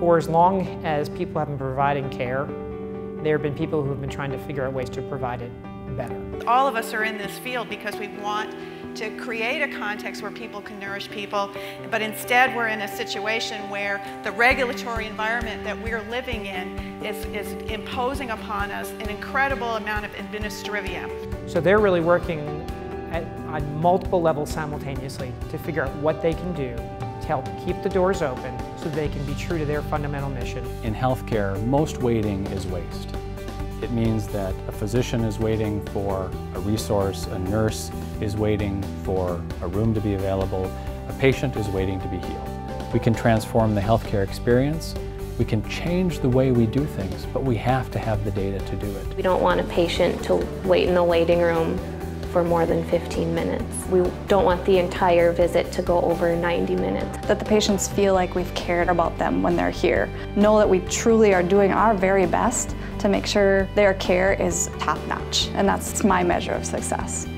For as long as people have been providing care, there have been people who have been trying to figure out ways to provide it better. All of us are in this field because we want to create a context where people can nourish people, but instead we're in a situation where the regulatory environment that we're living in is imposing upon us an incredible amount of administrivia. So they're really working on multiple levels simultaneously to figure out what they can do to help keep the doors open so they can be true to their fundamental mission. In healthcare, most waiting is waste. It means that a physician is waiting for a resource, a nurse is waiting for a room to be available, a patient is waiting to be healed. We can transform the healthcare experience, we can change the way we do things, but we have to have the data to do it. We don't want a patient to wait in the waiting room for more than 15 minutes. We don't want the entire visit to go over 90 minutes. That the patients feel like we've cared about them when they're here. Know that we truly are doing our very best to make sure their care is top-notch, and that's my measure of success.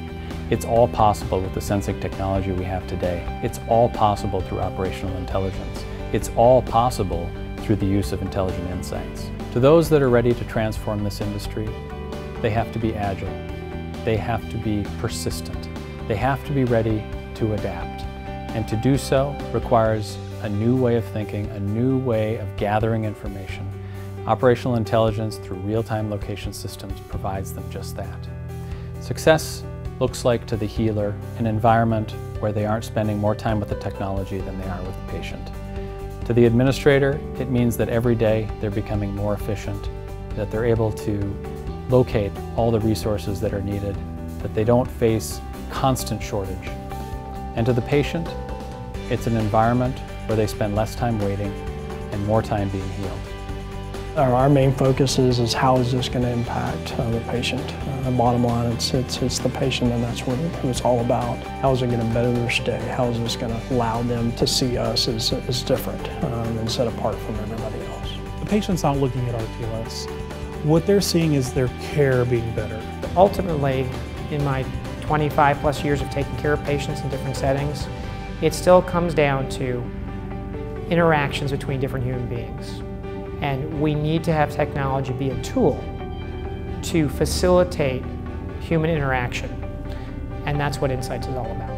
It's all possible with the sensing technology we have today. It's all possible through operational intelligence. It's all possible through the use of intelligent insights. To those that are ready to transform this industry, they have to be agile. They have to be persistent. They have to be ready to adapt. And to do so requires a new way of thinking, a new way of gathering information. Operational intelligence through real-time location systems provides them just that. Success looks like to the healer an environment where they aren't spending more time with the technology than they are with the patient. To the administrator, it means that every day they're becoming more efficient, that they're able to locate all the resources that are needed, that they don't face constant shortage. And to the patient, it's an environment where they spend less time waiting and more time being healed. Our main focus is how is this going to impact the patient. Bottom line, it's the patient, and that's what it's all about. How is it going to better their stay? How is this going to allow them to see us as different and set apart from everybody else? The patient's not looking at RTLS. What they're seeing is their care being better. Ultimately, in my 25 plus years of taking care of patients in different settings, it still comes down to interactions between different human beings. And we need to have technology be a tool to facilitate human interaction. And that's what InSites is all about.